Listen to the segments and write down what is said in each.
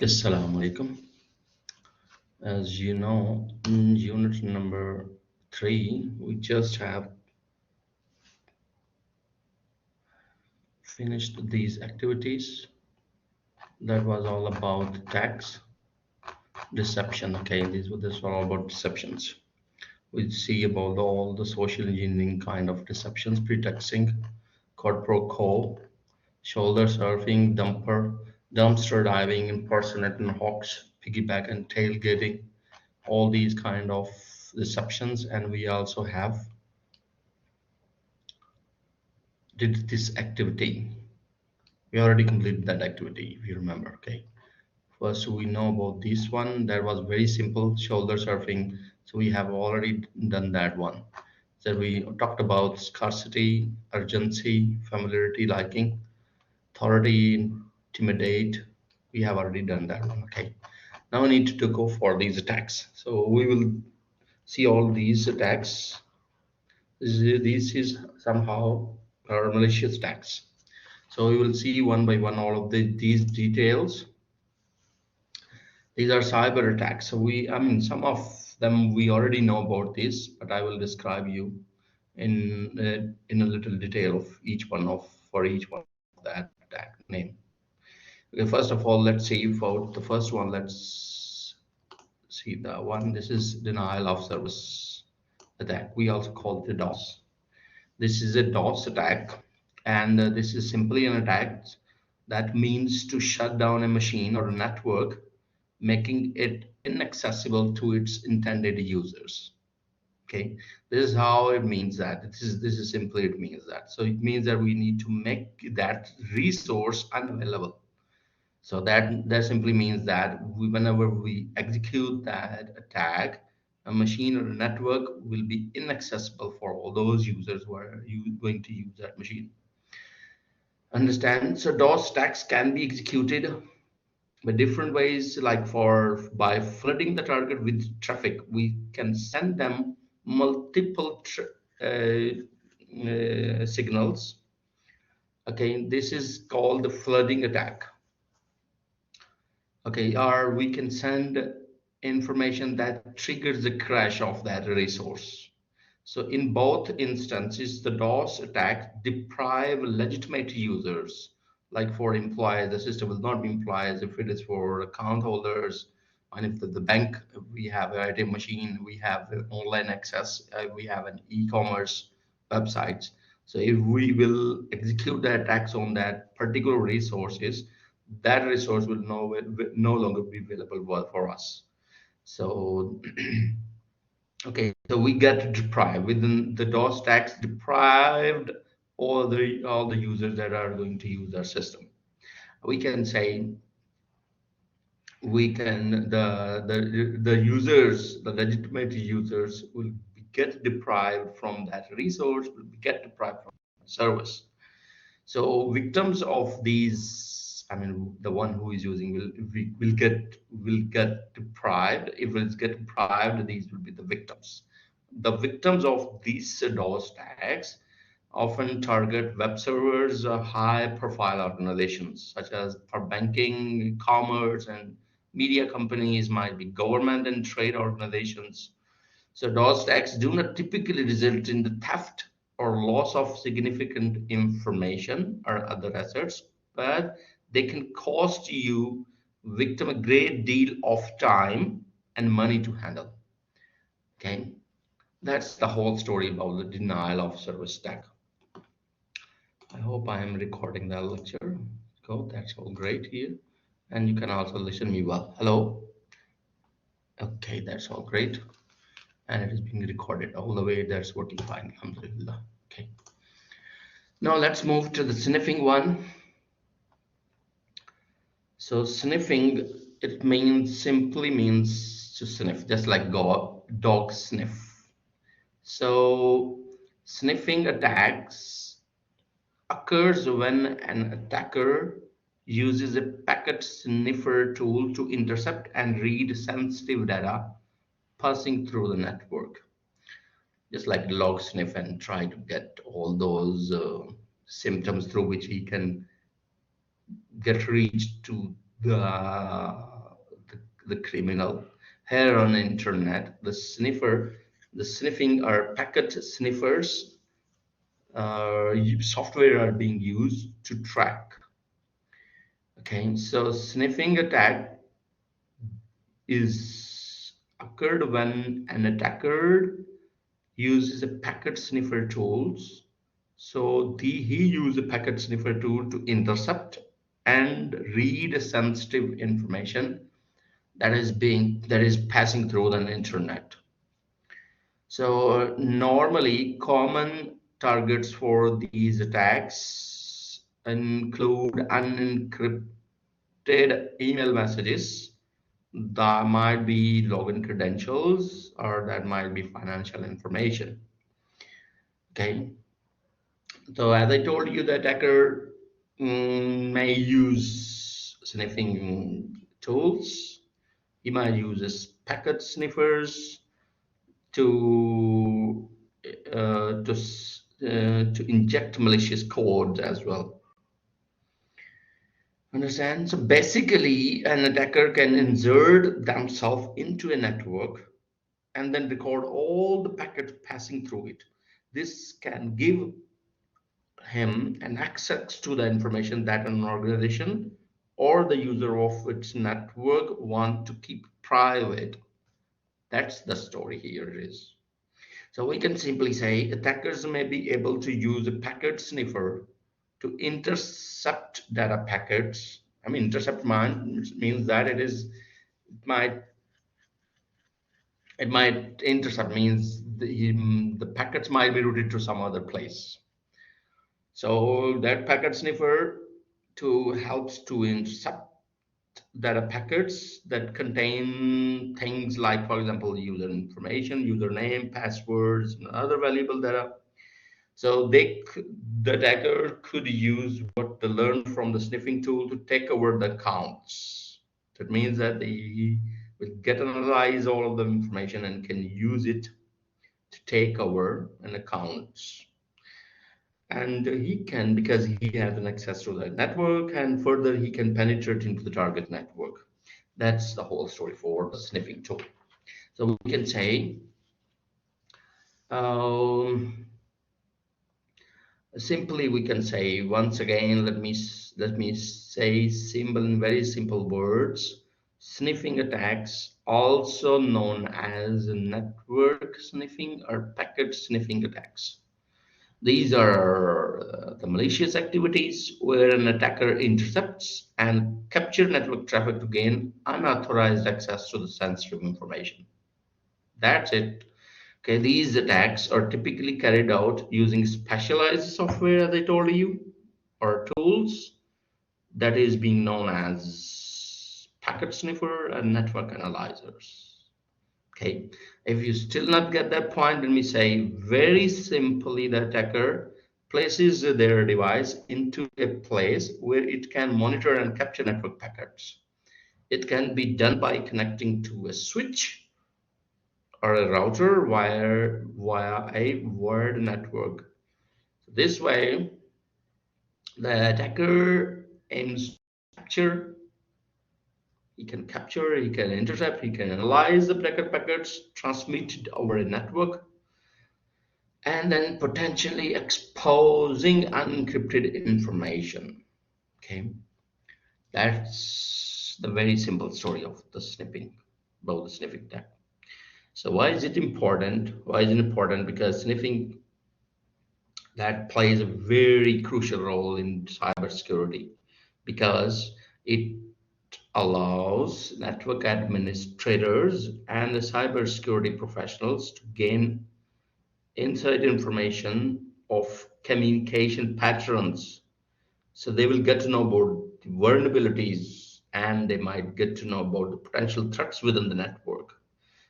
Assalamu alaikum. As you know, in unit number 3, we just have finished these activities. That was all about tax, deception. Okay, this were all about deceptions. We see about all the social engineering kind of deceptions, pretexting, quid pro quo, shoulder surfing, dumpster diving, impersonate and hawks, piggyback and tailgating, all these kind of deceptions. And we also have did this activity. We already completed that activity, if you remember. Okay, first we know about this one. That was very simple, shoulder surfing. So we have already done that one. So we talked about scarcity, urgency, familiarity, liking, authority, intimidate. We have already done that one. Okay, now we need to go for these attacks. So we will see all these attacks. This is somehow malicious attacks. So we will see one by one all of these details. These are cyber attacks. So some of them we already know about this, but I will describe you in a little detail of each one of for each one of that attack name. Okay, first of all, let's see about the first one. Let's see the one. This is denial of service attack. We also call it a DOS. This is a DOS attack, and this is simply an attack that means to shut down a machine or a network, making it inaccessible to its intended users. Okay, this is how it means that. This is simply it means that. So it means that we need to make that resource unavailable. So that simply means that whenever we execute that attack, a machine or a network will be inaccessible for all those users who are going to use that machine. Understand? So DOS attacks can be executed by different ways, like by flooding the target with traffic. We can send them multiple signals. Okay, this is called the flooding attack. Okay, or we can send information that triggers the crash of that resource. So in both instances, the DOS attack deprive legitimate users. Like for employees, the system will not be employees if it is for account holders. And if the bank, we have an ATM machine, we have online access, we have an e-commerce websites. So if we will execute the attacks on that particular resources, that resource will no longer be available for us. So okay, so we get deprived within the DOS attacks, deprived all the users that are going to use our system. We can say the users, the legitimate users will get deprived from that resource, will get deprived from the service. So victims of these, the one who is using will get deprived. If it's get deprived, these will be the victims. The victims of these DOS attacks often target web servers, high-profile organizations such as for banking, commerce, and media companies, might be government and trade organizations. So DOS attacks do not typically result in the theft or loss of significant information or other assets, but they can cost you victim a great deal of time and money to handle. Okay, that's the whole story about the denial of service attack. I hope I am recording the lecture. Go, that's all great here, and you can also listen me well. Hello. Okay, that's all great. And it is being recorded all the way. That's working fine. Alhamdulillah. Okay. Now let's move to the sniffing one. So sniffing, it simply means to sniff, just like dog sniff. So sniffing attacks occurs when an attacker uses a packet sniffer tool to intercept and read sensitive data passing through the network, just like log sniff, and try to get all those symptoms through which he can get reached to the criminal. Here on the internet, the sniffing or packet sniffers software are being used to track. Okay, so sniffing attack is occurred when an attacker uses a packet sniffer tools. So he uses a packet sniffer tool to intercept and read sensitive information that is passing through the internet. So normally common targets for these attacks include unencrypted email messages, that might be login credentials, or that might be financial information. Okay, so as I told you, the attacker may use sniffing tools. He might use packet sniffers to inject malicious code as well. Understand? So basically, an attacker can insert themselves into a network and then record all the packets passing through it. This can give him an access to the information that an organization or the user of its network want to keep private. That's the story here it is. So we can simply say attackers may be able to use a packet sniffer to intercept data packets. I mean, intercept means that it might intercept means the packets might be routed to some other place. So that packet sniffer helps to intercept data packets that contain things like, for example, user information, username, passwords, and other valuable data. So the attacker could use what they learned from the sniffing tool to take over the accounts. That means that they will analyze all of the information and can use it to take over an account. And he can, because he has an access to the network, and further he can penetrate into the target network. That's the whole story for the sniffing tool. So we can say, simply we can say, once again, let me say in very simple words, sniffing attacks, also known as network sniffing or packet sniffing attacks. These are the malicious activities where an attacker intercepts and captures network traffic to gain unauthorized access to the sensitive information. That's it. Okay, these attacks are typically carried out using specialized software, as I told you, or tools that is being known as packet sniffer and network analyzers. Okay, if you still not get that point, let me say very simply, the attacker places their device into a place where it can monitor and capture network packets. It can be done by connecting to a switch or a router via a wired network. This way, the attacker aims to capture. He can capture, he can intercept, he can analyze the packets transmitted over a network, and then potentially exposing unencrypted information. Okay, that's the very simple story of the sniffing, about the sniffing attack. So why is it important? Why is it important? Because sniffing that plays a very crucial role in cybersecurity, because it allows network administrators and the cybersecurity professionals to gain inside information of communication patterns. So they will get to know about the vulnerabilities, and they might get to know about the potential threats within the network.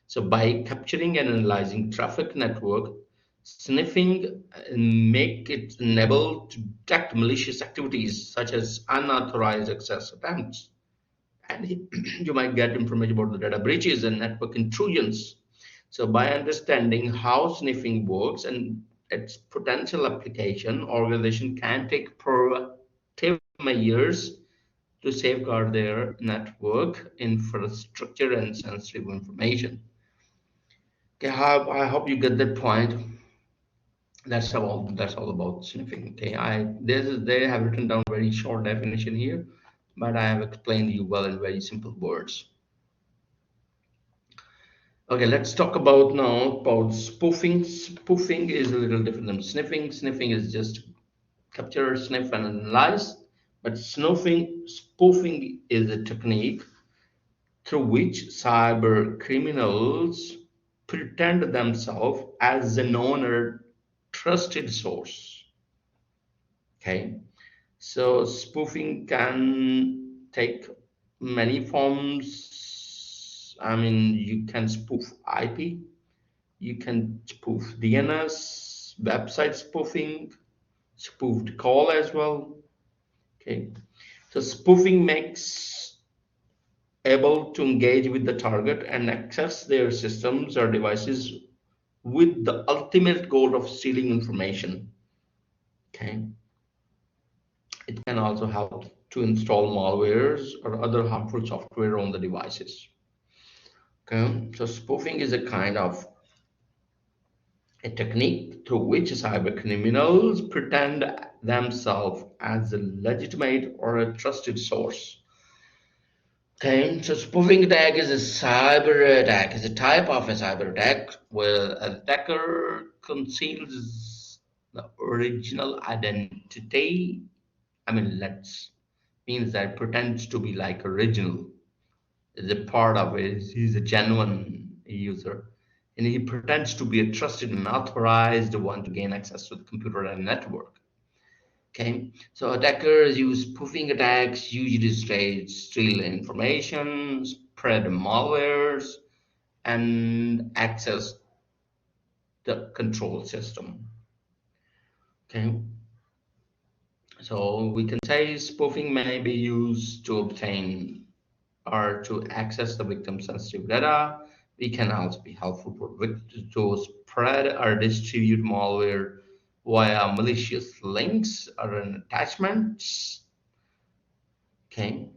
So by capturing and analyzing traffic network, sniffing make it enable to detect malicious activities such as unauthorized access attempts. And you might get information about the data breaches and network intrusions. So by understanding how sniffing works and its potential application, organization can take proactive measures to safeguard their network infrastructure and sensitive information. Okay, I hope you get that point. That's all about sniffing. Okay, they have written down a very short definition here, but I have explained you well in very simple words. Okay, let's talk about now about spoofing. Spoofing is a little different than sniffing. Sniffing is just capture, sniff, and analyze. But spoofing is a technique through which cyber criminals pretend themselves as a known or trusted source. Okay, so spoofing can take many forms. I mean, you can spoof IP, you can spoof DNS, website spoofing, spoofed call as well. Okay, so spoofing makes able to engage with the target and access their systems or devices with the ultimate goal of stealing information. Okay, it can also help to install malwares or other harmful software on the devices. Okay, so spoofing is a kind of a technique through which cyber criminals pretend themselves as a legitimate or a trusted source. Okay, so spoofing attack is a cyber attack, is a type of a cyber attack where an attacker conceals the original identity. I mean, let's means that pretends to be like original. Is a part of it. He's a genuine user, and he pretends to be a trusted and authorized one to gain access to the computer and network. Okay, so attackers use spoofing attacks, usually steal information, spread malwares, and access the control system. Okay, so we can say spoofing may be used to obtain or to access the victim's sensitive data. We can also be helpful for victims to spread or distribute malware via malicious links or attachments. Okay,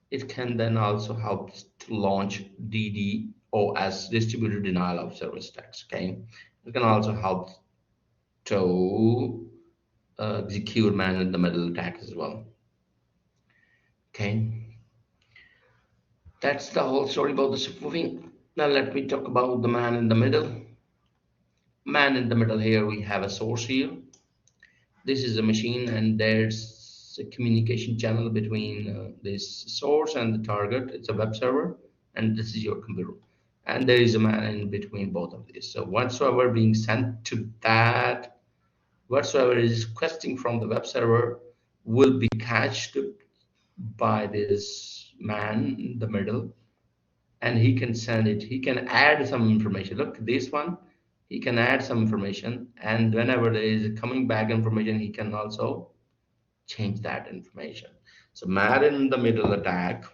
it can then also help to launch DDoS, distributed denial of service attacks. Okay, it can also help to execute man-in-the-middle attacks as well. Okay, that's the whole story about the spoofing. Now let me talk about the man in the middle. Man in the middle, here we have a source here. This is a machine and there's a communication channel between this source and the target. It's a web server and this is your computer. And there is a man in between both of these. So whatsoever being sent to that, whatsoever is requesting from the web server will be cached by this man in the middle, and he can send it. He can add some information. Look, this one, he can add some information, and whenever there is coming back information, he can also change that information. So man in the middle attack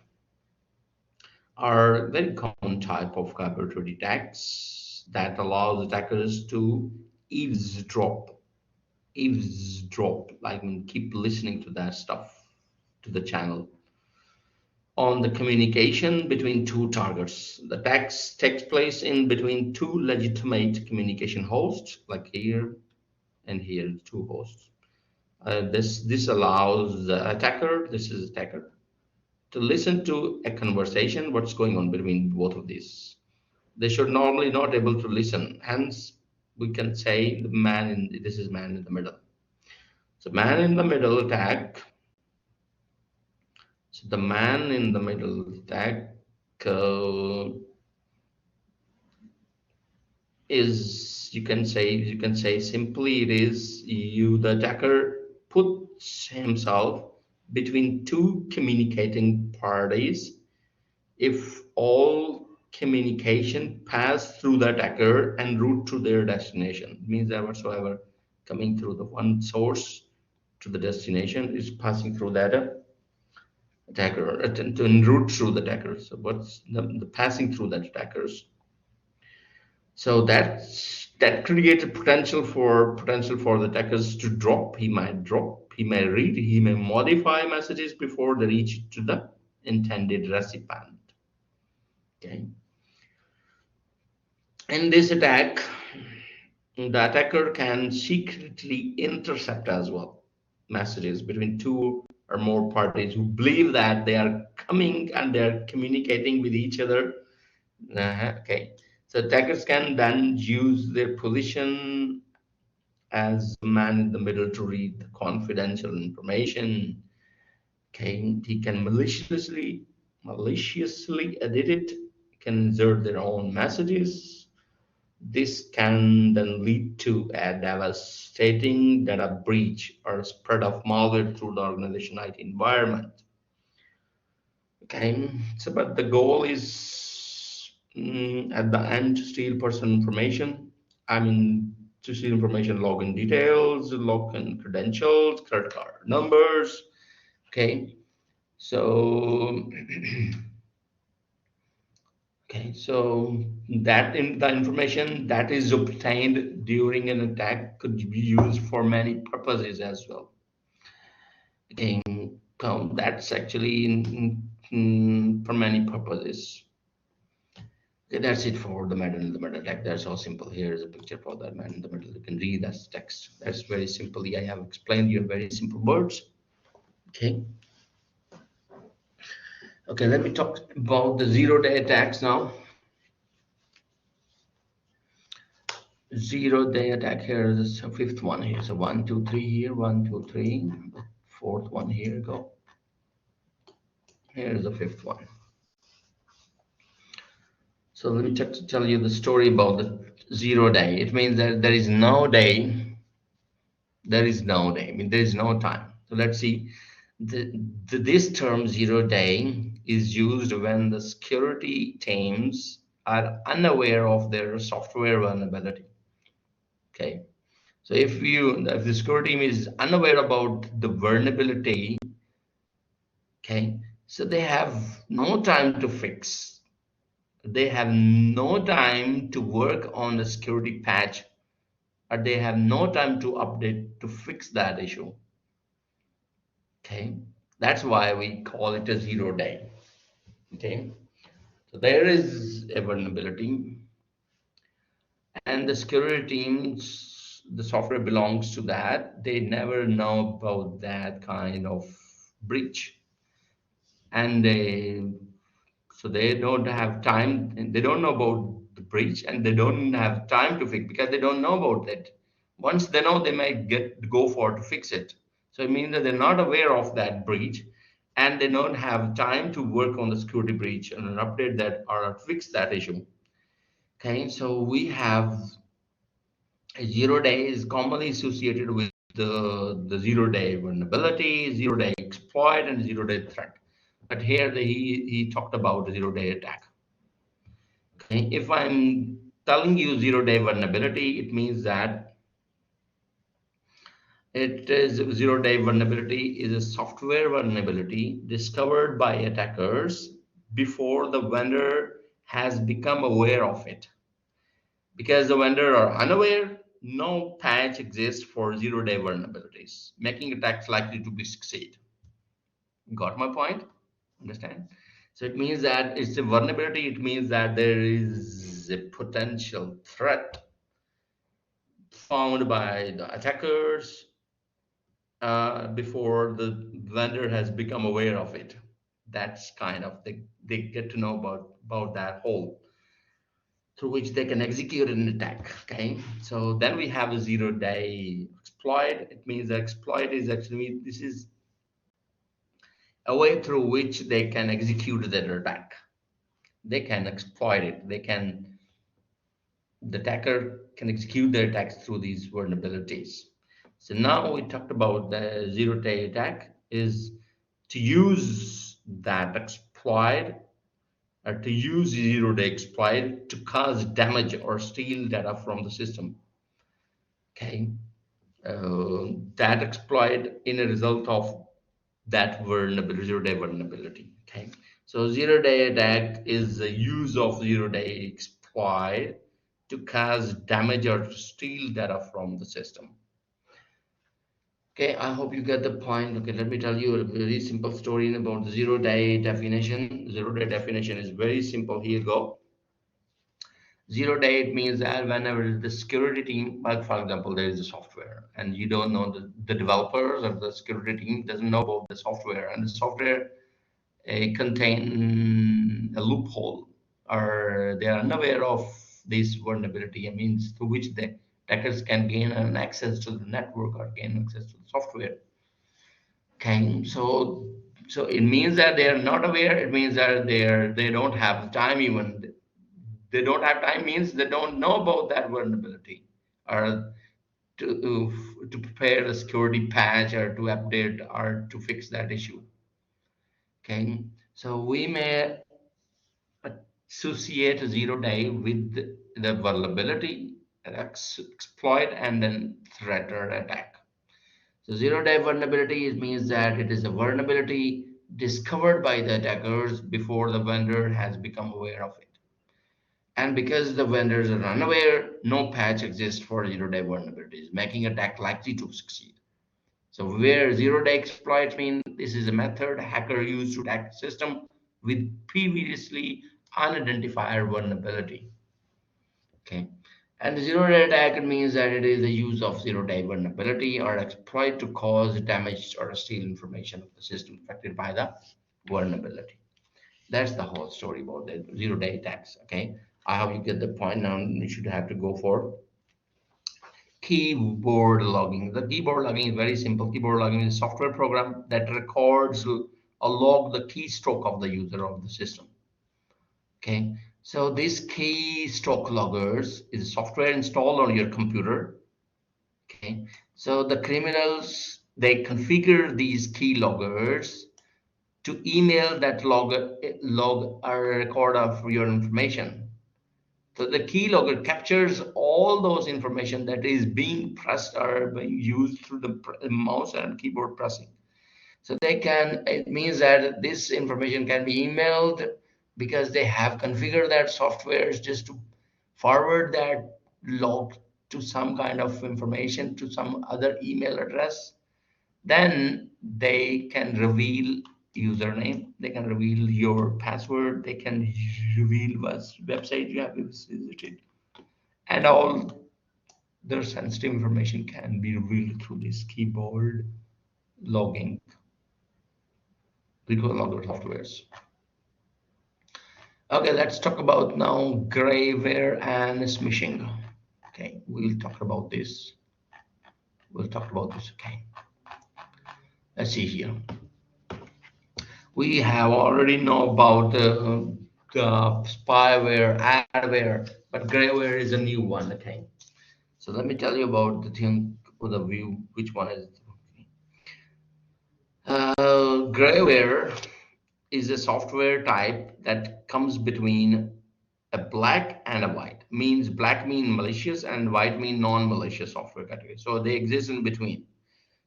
are very common type of collaborative attacks that allows attackers to eavesdrop, like keep listening to that stuff, to the channel, on the communication between two targets. The attack takes place in between two legitimate communication hosts, like here and here, two hosts. This allows the attacker, this is attacker, to listen to a conversation, what's going on between both of these. They should normally not able to listen. Hence, we can say this is man in the middle. So man in the middle attack. So the man in the middle attack is, you can say simply, it is the attacker puts himself between two communicating parties. If all communication pass through the attacker and route to their destination, it means that whatsoever coming through the one source to the destination is passing through that attacker, en route through the attacker. So what's the passing through that attackers? So that creates a potential for the attackers to drop. He might drop, he may read, he may modify messages before they reach to the intended recipient. Okay. In this attack, the attacker can secretly intercept as well messages between two or more parties who believe that they are coming and they are communicating with each other. Okay. So attackers can then use their position as a man in the middle to read the confidential information. Okay. He can maliciously edit it, can insert their own messages. This can then lead to a devastating data breach or spread of malware through the organization IT environment. Okay, so but the goal is at the end to steal personal information. I mean, to steal information, login details, login credentials, credit card numbers. Okay, so okay, so that in the information that is obtained during an attack could be used for many purposes as well. Okay, so that's actually for many purposes. Okay, that's it for the man in the middle attack. That's so simple. Here is a picture for that man in the middle. You can read that text. That's very simply. I have explained you in very simple words. Okay. Okay, let me talk about the zero-day attacks now. Zero-day attack here is the fifth one here. So 1, 2, 3 here, 1, 2, 3. The fourth one here go. Here is the fifth one. So let me tell you the story about the 0 day. It means that there is no day. There is no day. I mean, there is no time. So let's see. This term 0 day is used when the security teams are unaware of their software vulnerability. Okay. So if the security team is unaware about the vulnerability, okay, so they have no time to fix. They have no time to work on the security patch, or they have no time to update to fix that issue. Okay, that's why we call it a 0 day. Okay, so there is a vulnerability, and the security teams, the software belongs to that. They never know about that kind of breach, and they don't have time, and they don't know about the breach, and they don't have time to fix because they don't know about it. Once they know, they might go for to fix it. So it means that they're not aware of that breach, and they don't have time to work on the security breach and update that or fix that issue. Okay, so we have a 0 day is commonly associated with the 0 day vulnerability, 0 day exploit, and 0 day threat. But here he talked about the 0 day attack. Okay, if I'm telling you 0 day vulnerability, it means that it is 0 day vulnerability is a software vulnerability discovered by attackers before the vendor has become aware of it. Because the vendor are unaware, no patch exists for 0 day vulnerabilities, making attacks likely to be succeed. Got my point? Understand? So it means that it's a vulnerability. It means that there is a potential threat found by the attackers before the vendor has become aware of it. That's kind of they get to know about that hole through which they can execute an attack. Okay, so then we have a 0 day exploit. It means the exploit is actually this is a way through which they can execute their attack. They can exploit it. The attacker can execute their attacks through these vulnerabilities. So now we talked about the 0 day attack is to use that exploit or to use 0 day exploit to cause damage or steal data from the system. Okay, that exploit in a result of that vulnerability, 0 day vulnerability. Okay, so 0 day attack is the use of 0 day exploit to cause damage or to steal data from the system. Okay, I hope you get the point. Okay, let me tell you a very simple story about the zero-day definition. Zero-day definition is very simple. Here you go. Zero-day, it means that whenever the security team, like for example, there is a software and you don't know the developers or the security team doesn't know about the software, and the software contain a loophole, or they are unaware of this vulnerability. It means through which the attackers can gain an access to the network or gain access to the software. Okay, so it means that they are not aware. It means that they don't have time even. They don't have time means they don't know about that vulnerability, or to prepare a security patch or to update or to fix that issue. Okay, so we may associate zero day with the vulnerability, exploit, and then threat or attack. So zero day vulnerability means that it is a vulnerability discovered by the attackers before the vendor has become aware of it. And because the vendors are unaware, no patch exists for zero-day vulnerabilities, making attack likely to succeed. So where zero-day exploits mean this is a method a hacker used to attack a system with previously unidentified vulnerability. Okay. And the zero-day attack means that it is the use of zero-day vulnerability or exploit to cause damage or steal information of the system affected by the vulnerability. That's the whole story about the zero-day attacks. Okay, I hope you get the point. Now you should have to go for keyboard logging. The keyboard logging is very simple. Keyboard logging is a software program that records a log the keystroke of the user of the system. Okay, so this keystroke loggers is software installed on your computer. Okay, so the criminals, they configure these key loggers to email that log a record of your information. So the keylogger captures all those information that is being pressed or being used through the mouse and keyboard pressing. So it means that this information can be emailed because they have configured that software just to forward that log to some kind of information to some other email address. Then they can reveal username, they can reveal your password, they can reveal what website you have visited, and all their sensitive information can be revealed through this keyboard logging, keyboard logger softwares. Okay, let's talk about now grayware and smishing. Okay, we'll talk about this. Okay, let's see here. We have already know about the spyware, adware, but grayware is a new one. Okay, so let me tell you about the thing with the view. Which one is? Grayware is a software type that comes between a black and a white. Means black mean malicious and white mean non-malicious software category. So they exist in between.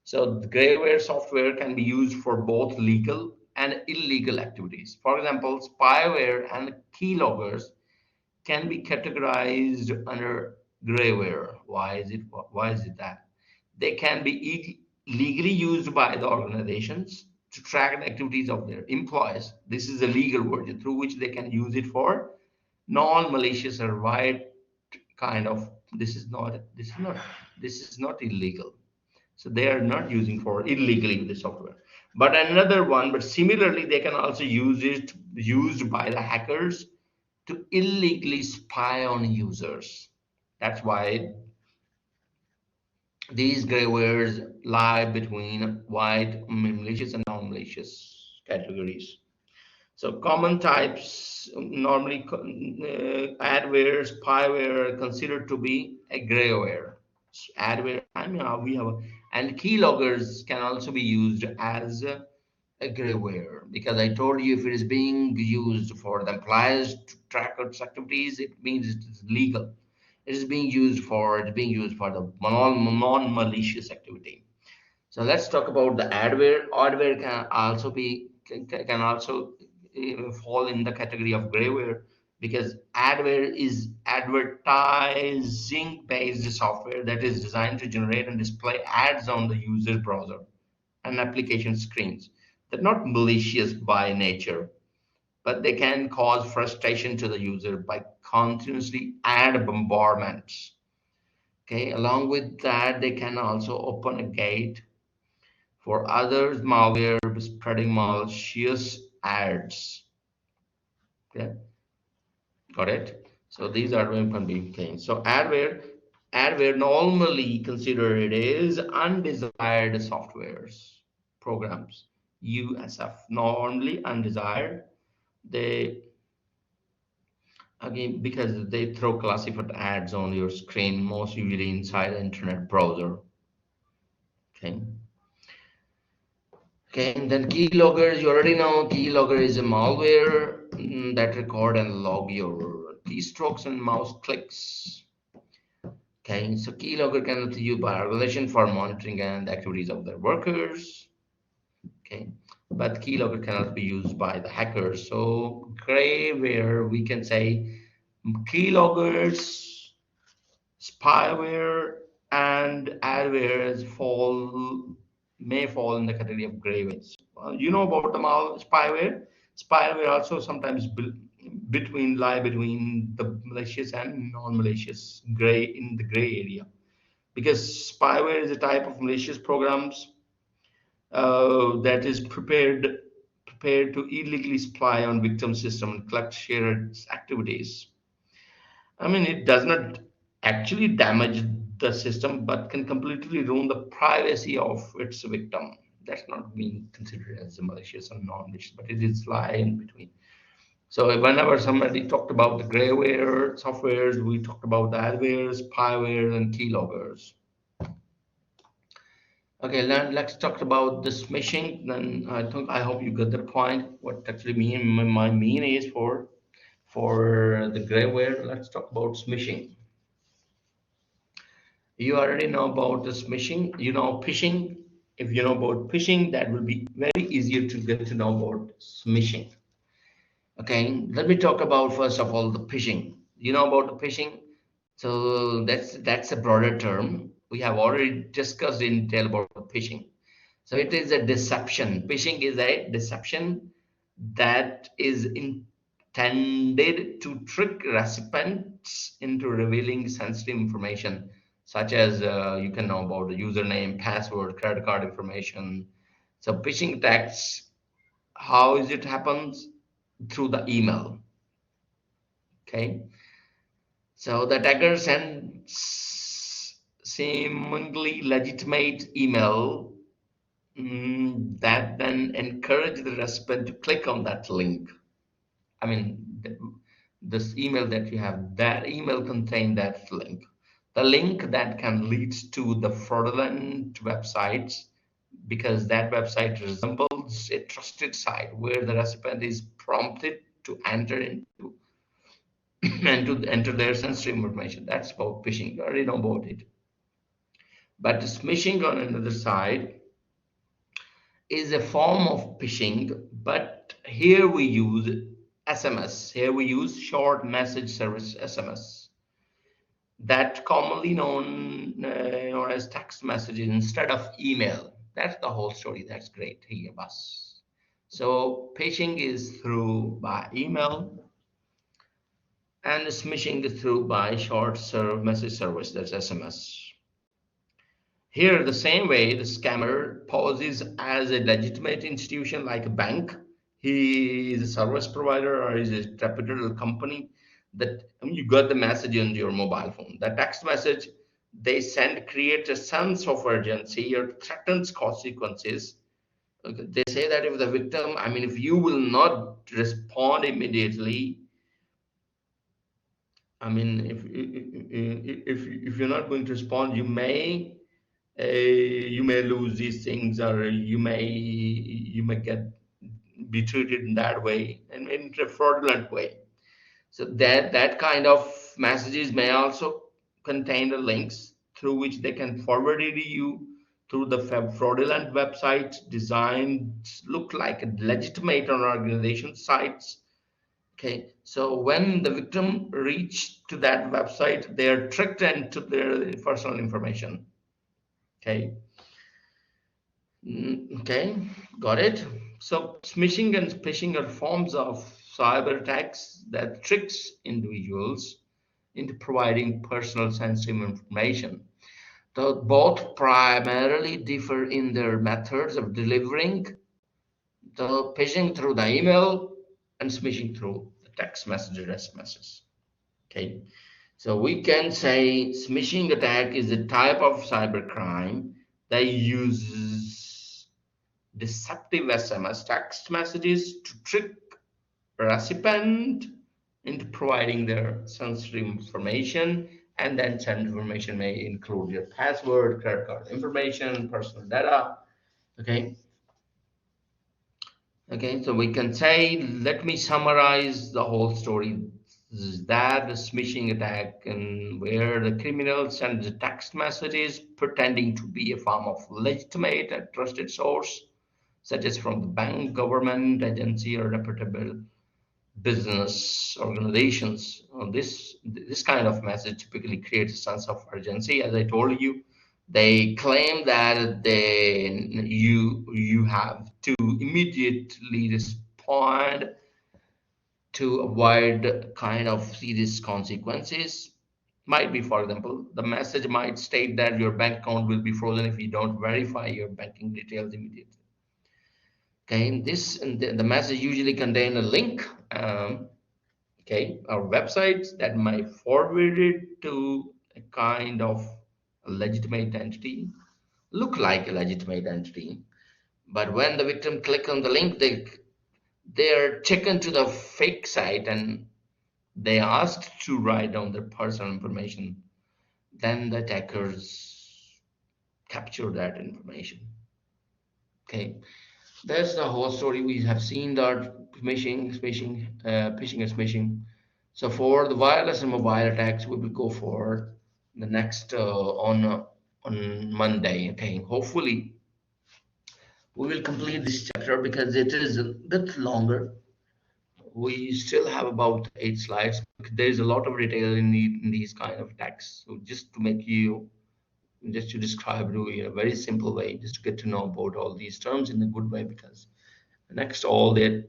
So the grayware software can be used for both legal and illegal activities. For example, spyware and keyloggers can be categorized under grayware. Why is it that? They can be legally used by the organizations to track the activities of their employees. This is a legal version through which they can use it for non-malicious or white kind of. This is not illegal. So they are not using for illegally the software. But another one, but similarly, they can also use it used by the hackers to illegally spy on users. That's why these graywares lie between white, malicious, and non-malicious categories. So common types normally adware, spyware are considered to be a grayware. Adware, I mean, we have, and keyloggers can also be used as a grayware, because I told you if it is being used for the employees to track its activities, it means it is legal. It's being used for the non-malicious activity. So let's talk about the adware. Adware can also fall in the category of grayware because adware is advertising-based software that is designed to generate and display ads on the user's browser and application screens. They're not malicious by nature, but they can cause frustration to the user by continuously ad bombardments. Okay, along with that, they can also open a gate for others malware spreading malicious ads. Okay, got it. So these are can be things. So adware normally considered as undesired softwares programs. USF normally undesired. They again because they throw classified ads on your screen, most usually inside the internet browser. Okay. Okay, and then keyloggers, you already know keylogger is a malware that record and log your keystrokes and mouse clicks. Okay, so keylogger can be used by organization for monitoring and activities of their workers. Okay, but keylogger cannot be used by the hackers. So grayware, we can say keyloggers, spyware, and adwares may fall in the category of grayware. You know about the spyware. Spyware also sometimes lie between the malicious and non-malicious gray in the gray area, because spyware is a type of malicious programs that is prepared to illegally spy on victim system and collect shared activities. I mean, it does not actually damage the system, but can completely ruin the privacy of its victim. That's not being considered as a malicious or non-malicious, but it is lie in between. So whenever somebody talked about the grayware softwares, we talked about the adwares, spyware, and keyloggers. Okay, let's talk about the smishing. Then I hope you got the point. What actually my mean is for the grayware. Let's talk about smishing. You already know about the smishing. You know phishing. If you know about phishing, that will be very easier to get to know about smishing. Okay, let me talk about first of all the phishing. You know about the phishing? So that's a broader term. We have already discussed in detail about the phishing. So it is a deception. Phishing is a deception that is intended to trick recipients into revealing sensitive information, such as you can know about the username, password, credit card information. So phishing attacks, how is it happens? Through the email. Okay. So the attacker sends seemingly legitimate email that then encourage the recipient to click on that link. I mean, this email that you have, that email contain that link. The link that can lead to the fraudulent websites, because that website resembles a trusted site where the recipient is prompted to enter into and to enter their sensitive information. That's about phishing. You already know about it. But smishing on another side is a form of phishing, but here we use SMS. Here we use short message service SMS, that commonly known as text messages instead of email. That's the whole story. That's great. Here, bus. So phishing is through by email, and smishing is through by short message service. That's SMS. Here, the same way, the scammer poses as a legitimate institution like a bank. He is a service provider or is a reputable company that you got the message on your mobile phone. The text message they send creates a sense of urgency or threatens consequences. Okay, they say that if the victim, I mean, if you will not respond immediately, I mean, if you're not going to respond, you may lose these things, or you may be treated in that way and in a fraudulent way. So that kind of messages may also contain the links through which they can forward it to you through the fraudulent websites designed look like a legitimate organization sites. Okay, so when the victim reach to that website, they are tricked into their personal information. Okay. Okay, got it. So smishing and phishing are forms of cyber attacks that tricks individuals into providing personal sensitive information. Though both primarily differ in their methods of delivering, the phishing through the email and smishing through the text message or SMSs. Okay, so we can say smishing attack is a type of cybercrime that uses deceptive SMS text messages to trick a recipient into providing their sensitive information, and then send information may include your password, credit card information, personal data. Okay. Okay, so we can say, let me summarize the whole story. This is that the smishing attack, and where the criminal sends text messages pretending to be a form of legitimate and trusted source, such as from the bank, government, agency, or reputable business organizations. This kind of message typically creates a sense of urgency. As I told you, they claim that you have to immediately respond to avoid kind of serious consequences. Might be, for example, the message might state that your bank account will be frozen if you don't verify your banking details immediately. Okay, the message usually contain a link, okay, or websites that might forward it to a kind of a legitimate entity, look like a legitimate entity. But when the victim click on the link, they're taken to the fake site and they asked to write down their personal information. Then the attackers capture that information. Okay, that's the whole story. We have seen that phishing and smishing. So for the wireless and mobile attacks, we will go for the next on Monday. Okay, hopefully we will complete this chapter because it is a bit longer. We still have about 8 slides. There is a lot of detail in these kind of attacks. So just to make you, just to describe you in a very simple way, just to get to know about all these terms in a good way, because next all that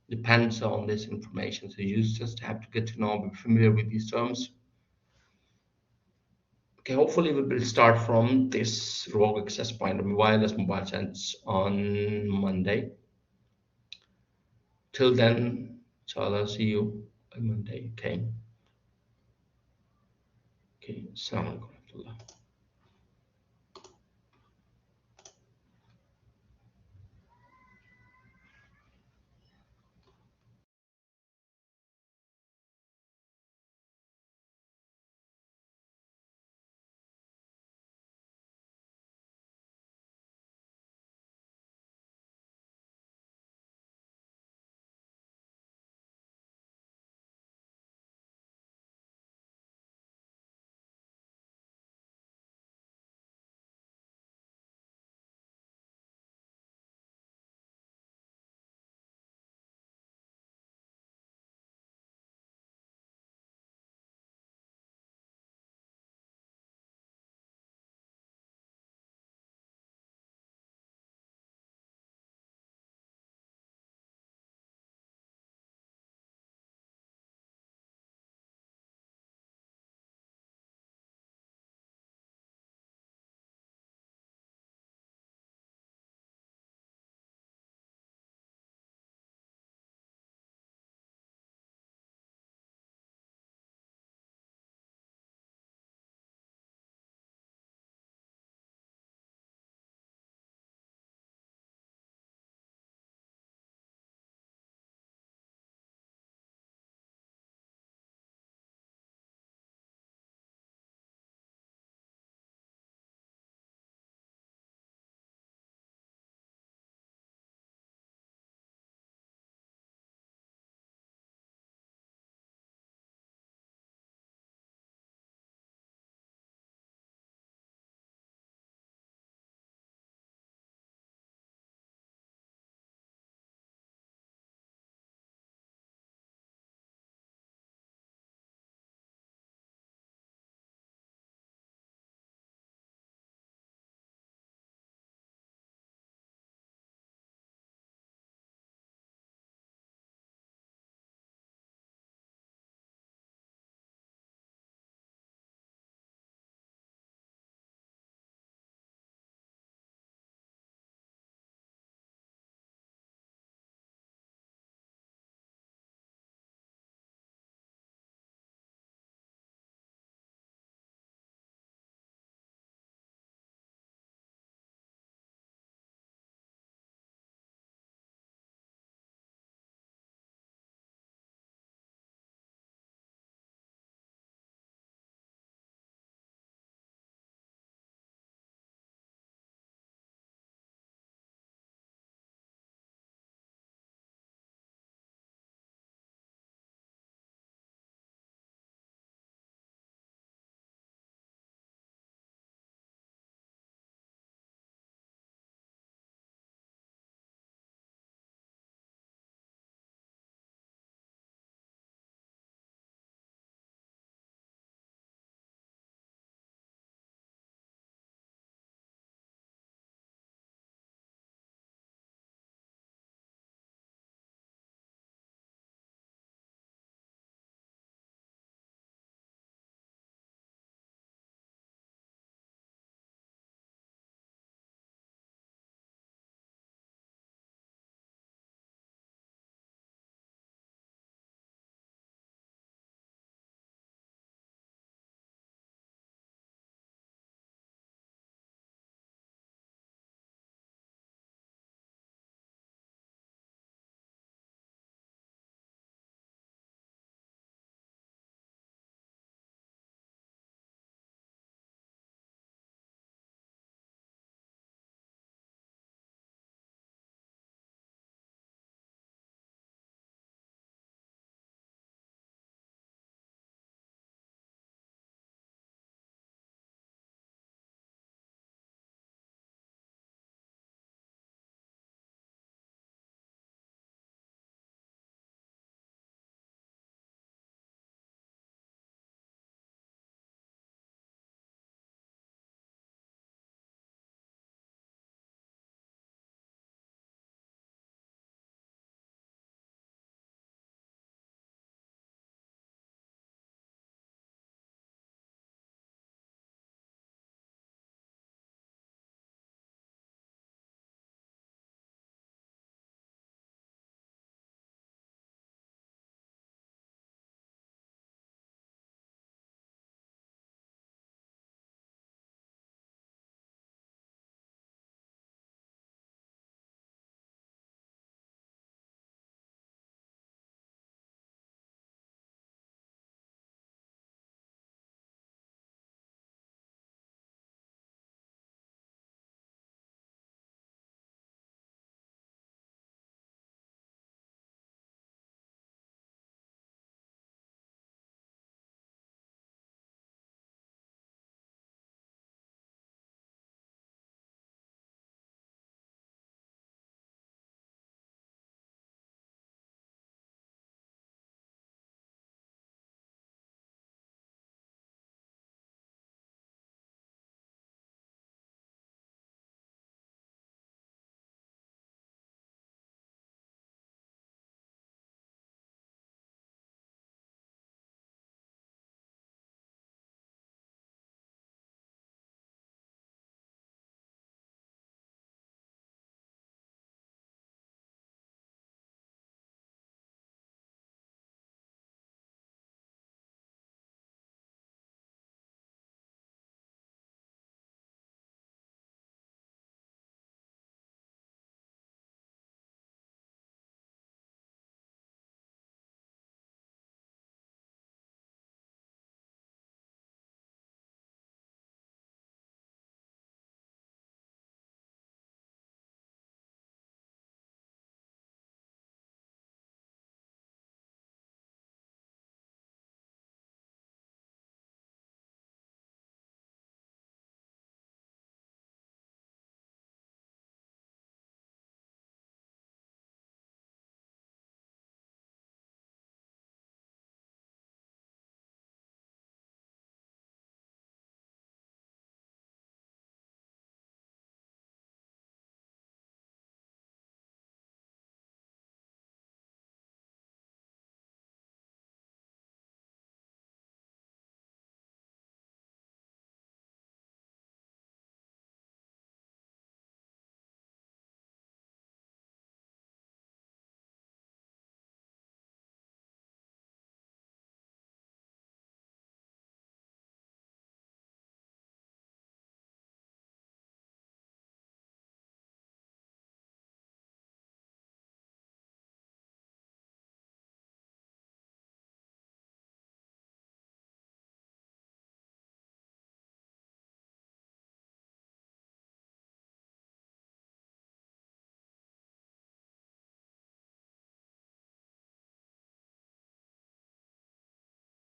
depends on this information. So you just have to get to know, be familiar with these terms. Okay, hopefully we will start from this rogue access point of wireless mobile sense on Monday. Till then, inshallah, see you on Monday. Okay. Okay. Assalamu alaikum.